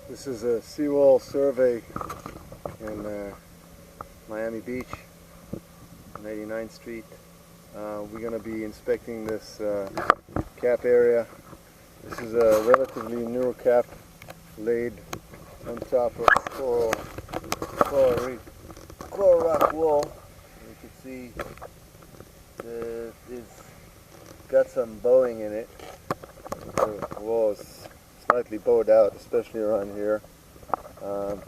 This is a Seawall survey in Miami Beach on 89th Street. We're going to be inspecting this cap area. This is a relatively new cap laid on top of coral rock wall. You can see it's got some bowing in it. The wall is slightly bowed out, especially around here. And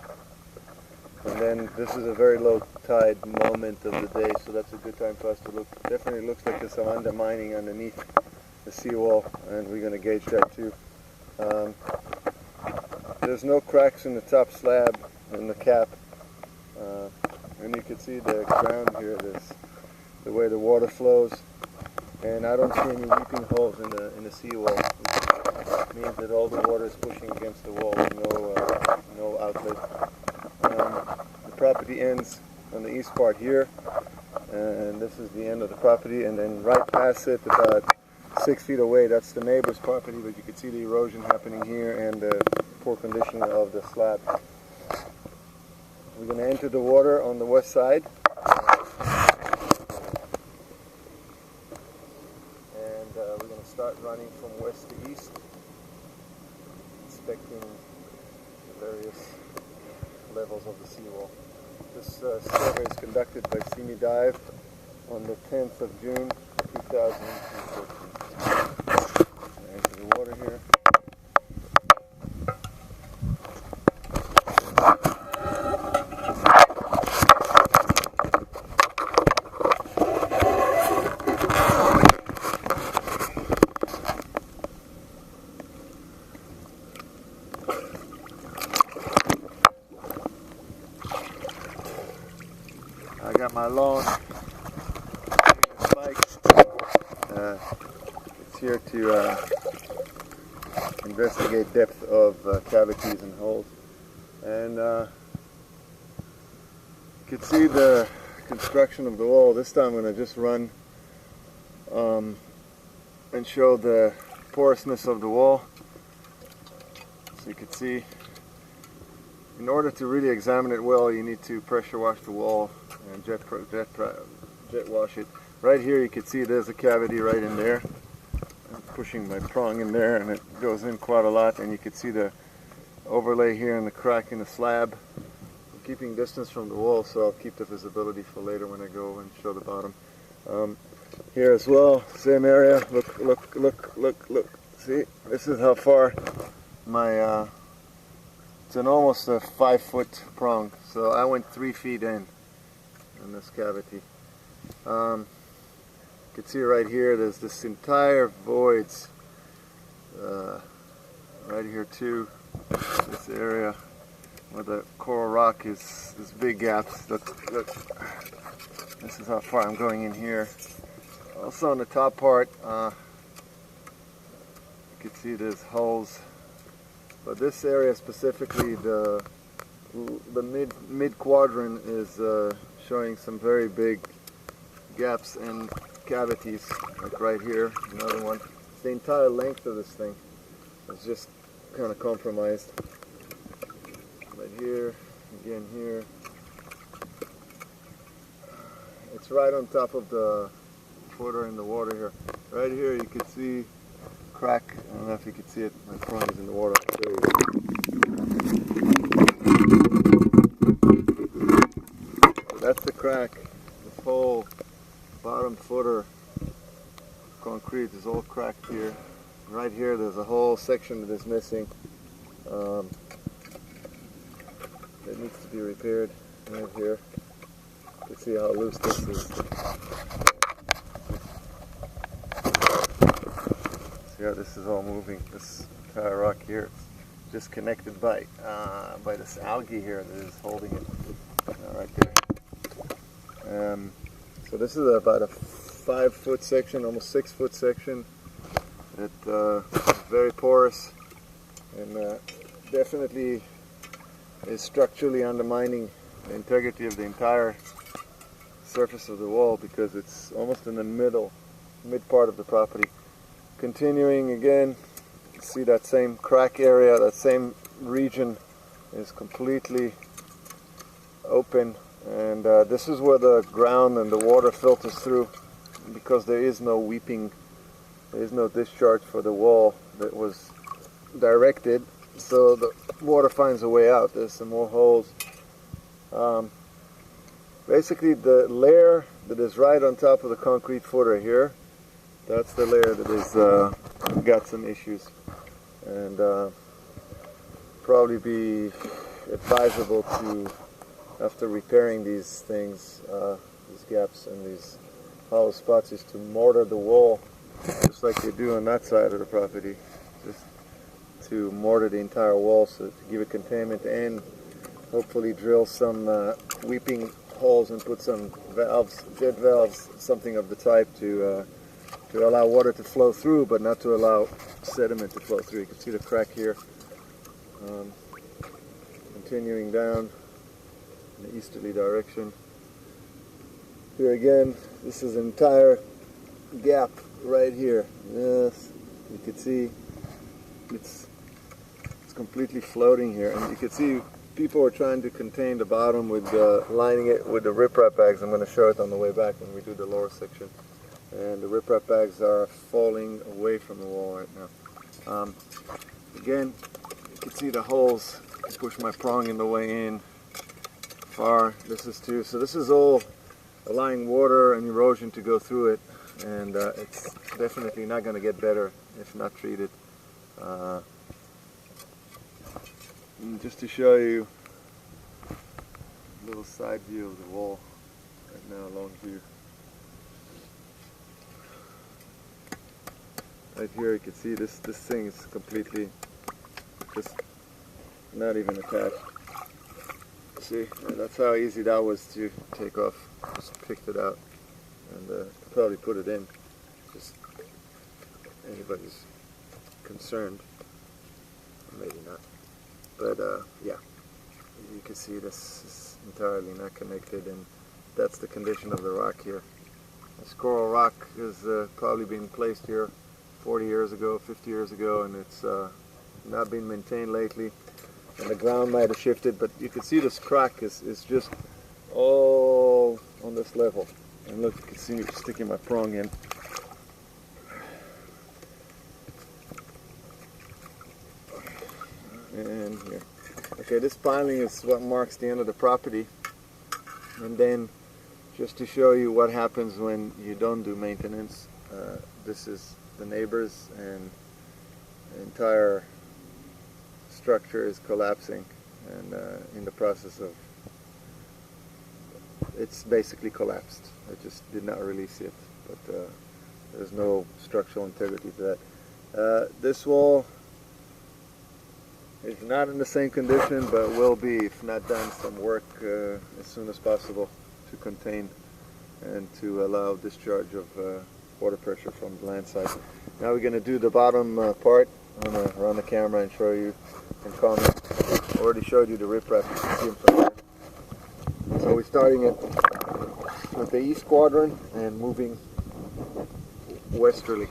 then this is a very low tide moment of the day, so that's a good time for us to look. Definitely looks like there's some undermining underneath the seawall, and we're going to gauge that too. There's no cracks in the top slab in the cap, and you can see the ground here. There's the way the water flows, and I don't see any weeping holes in the seawall, which means that all the water is pushing against the wall. No outlet. The property ends on the east part here, and this is the end of the property, and then right past it, about 6 feet away, that's the neighbor's property, but you can see the erosion happening here and the poor condition of the slab. We're going to enter the water on the west side, and we're going to start running from west to east, inspecting the various levels of the seawall. This survey is conducted by Dive on the 10th of June 2014. Enter the water here. I got my long spike. It's here to investigate depth of cavities and holes. And you can see the construction of the wall. This time I'm going to just run and show the porousness of the wall. So you can see, in order to really examine it well, you need to pressure wash the wall and jet wash it. Right here you can see there's a cavity right in there. I'm pushing my prong in there and it goes in quite a lot, and you can see the overlay here and the crack in the slab. I'm keeping distance from the wall, so I'll keep the visibility for later when I go and show the bottom. Here as well, same area. Look. See, this is how far my it's almost a 5-foot prong, so I went 3 feet in this cavity. You can see right here there's this entire voids right here too. This area where the coral rock is, there's big gaps. Look, this is how far I'm going in here. Also on the top part, you can see there's holes. But this area specifically, the mid quadrant is showing some very big gaps and cavities, like right here, another one. The entire length of this thing is just kind of compromised. Right here, again here. It's right on top of the footer in the water here. Right here you can see crack. I don't know if you can see it. My prong is in the water. There you go. So that's the crack. This whole bottom footer concrete is all cracked here. Right here there's a whole section that is missing. It needs to be repaired. Right here. You can see how loose this is. See how this is all moving. This entire rock here, it's just connected by this algae here that is holding it right there. So this is about a 5-foot section, almost 6-foot section. It is very porous and definitely is structurally undermining the integrity of the entire surface of the wall, because it's almost in the mid part of the property. Continuing again, see that same crack area, that same region is completely open, and this is where the ground and the water filters through, because there is no weeping, there is no discharge for the wall that was directed, so the water finds a way out. There's some more holes. Basically the layer that is right on top of the concrete footer here, that's the layer that is got some issues, and probably be advisable to, after repairing these things, these gaps and these hollow spots, is to mortar the wall just like they do on that side of the property, just to mortar the entire wall, so to give it containment, and hopefully drill some weeping holes and put some valves, jet valves, something of the type to allow water to flow through, but not to allow sediment to flow through. You can see the crack here. Continuing down in the easterly direction. Here again, this is an entire gap right here. Yes, you can see it's completely floating here, and you can see people are trying to contain the bottom with lining it with the riprap bags. I'm going to show it on the way back when we do the lower section. And the riprap bags are falling away from the wall right now. Again, you can see the holes. I push my prong in the way in far. This is too. So this is all allowing water and erosion to go through it, and it's definitely not going to get better if not treated. And just to show you a little side view of the wall right now, long view. Right here you can see this thing is completely just not even attached. See, and that's how easy that was to take off. Just picked it out and probably put it in. Just anybody's concerned, maybe not. But yeah, you can see this is entirely not connected, and that's the condition of the rock here. This coral rock has probably been placed here 40 years ago, 50 years ago, and it's not been maintained lately, and the ground might have shifted, but you can see this crack is just all on this level. And look, you can see me sticking my prong in. And here. Okay, this piling is what marks the end of the property, and then just to show you what happens when you don't do maintenance, this is the neighbors, and the entire structure is collapsing, and in the process of, it's basically collapsed. I just did not release it, but there's no structural integrity to that. This wall is not in the same condition, but will be if not done some work as soon as possible to contain and to allow discharge of water pressure from the land side. Now we're going to do the bottom part. I'm going to run the camera and show you and comment. I already showed you the riprap. You can see them from there. So we're starting at the east quadrant and moving westerly.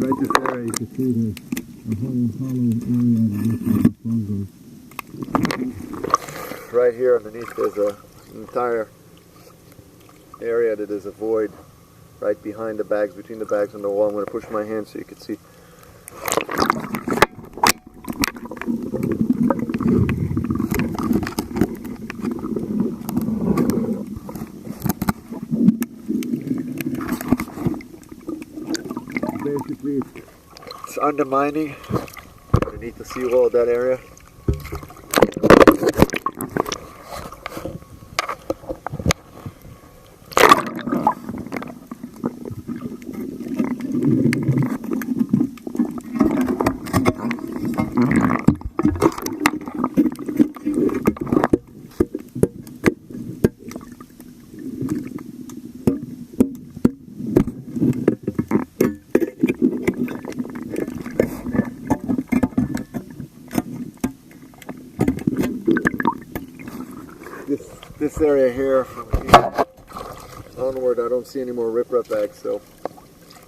Right this area, you can see there's a whole hollow area goes. Right here underneath there's an entire area that is a void right behind the bags, between the bags and the wall. I'm going to push my hand so you can see. Basically, it's undermining underneath the seawall of that area. this area here, from here onward, I don't see any more riprap bags, so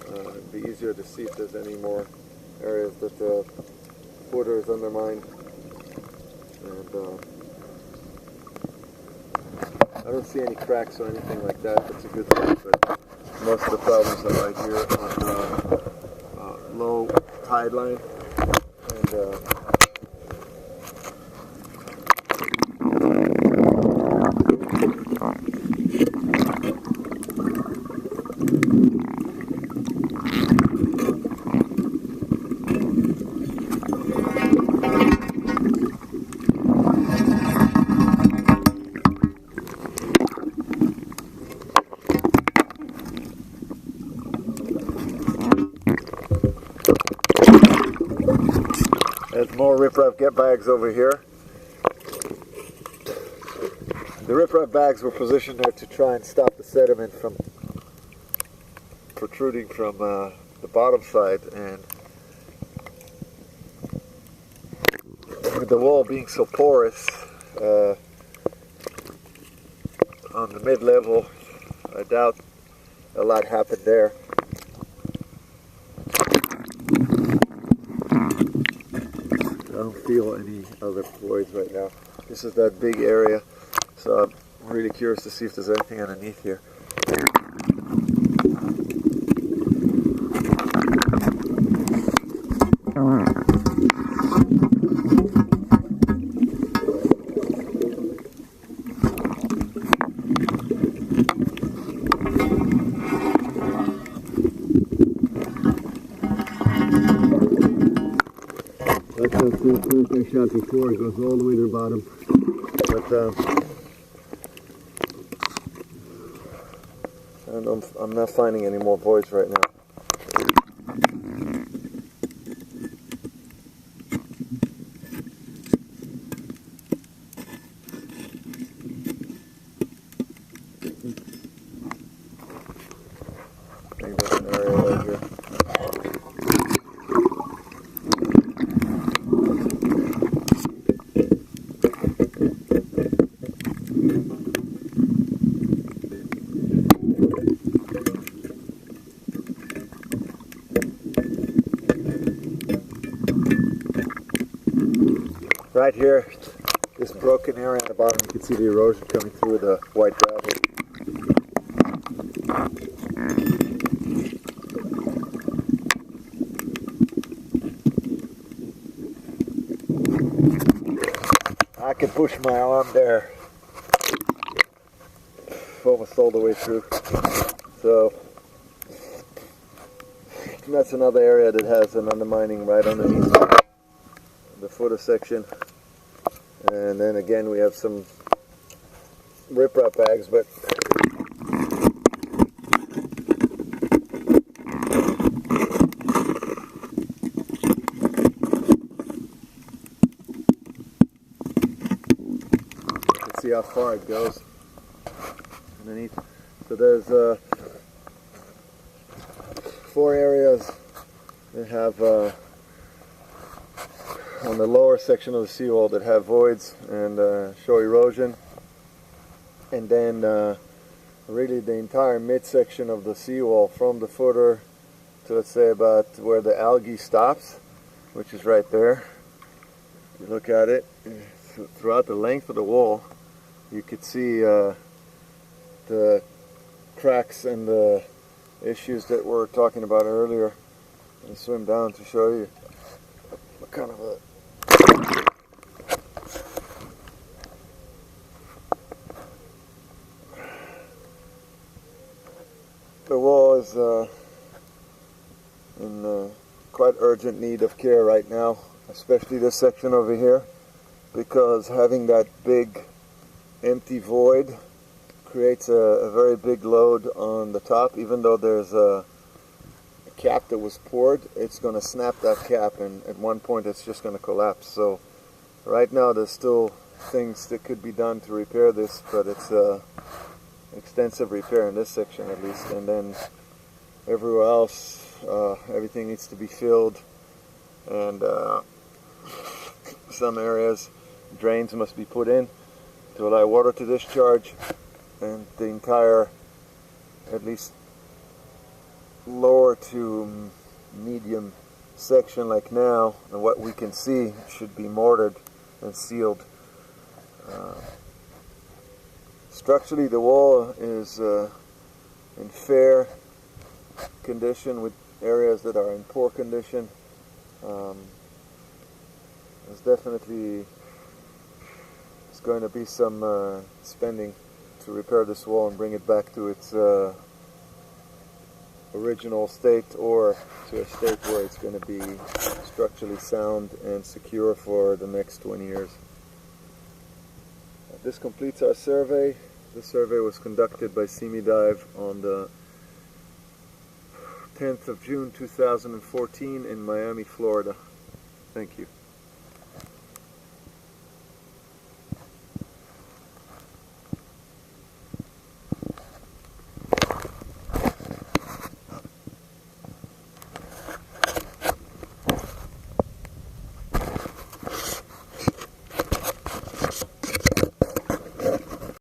it'd be easier to see if there's any more areas that the footer is undermined. And I don't see any cracks or anything like that. That's a good thing, but most of the problems are right here on low tide line. And there's more riprap get bags over here. The riprap bags were positioned there to try and stop the sediment from protruding from the bottom side, and with the wall being so porous on the mid-level, I doubt a lot happened there. I don't feel any other voids right now. This is that big area, so I'm really curious to see if there's anything underneath here. That's the first I shot before. It goes all the way to the bottom. But I'm not finding any more voids right now. I think there's an area right here. Right here, this broken area at the bottom, you can see the erosion coming through the white gravel. I can push my arm there almost all the way through. So that's another area that has an undermining right underneath the footer section. And then again we have some riprap bags, but let's see how far it goes underneath. So there's 4 areas that have on the lower section of the seawall that have voids and show erosion, and then really the entire midsection of the seawall from the footer to, let's say, about where the algae stops, which is right there. You look at it throughout the length of the wall, you could see the cracks and the issues that we were talking about earlier. I'm going to swim down to show you what kind of a the wall is in quite urgent need of care right now, especially this section over here, because having that big empty void creates a very big load on the top. Even though there's a cap that was poured, it's going to snap that cap, and at one point it's just going to collapse. So right now there's still things that could be done to repair this, but it's extensive repair in this section at least, and then everywhere else everything needs to be filled, and some areas drains must be put in. to allow water to discharge, and the entire, at least lower to medium section like now, and what we can see, should be mortared and sealed. Structurally, the wall is in fair condition, with areas that are in poor condition. There's definitely going to be some spending to repair this wall and bring it back to its original state, or to a state where it's going to be structurally sound and secure for the next 20 years. This completes our survey. This survey was conducted by Dive on the 10th of June 2014 in Miami, Florida. Thank you.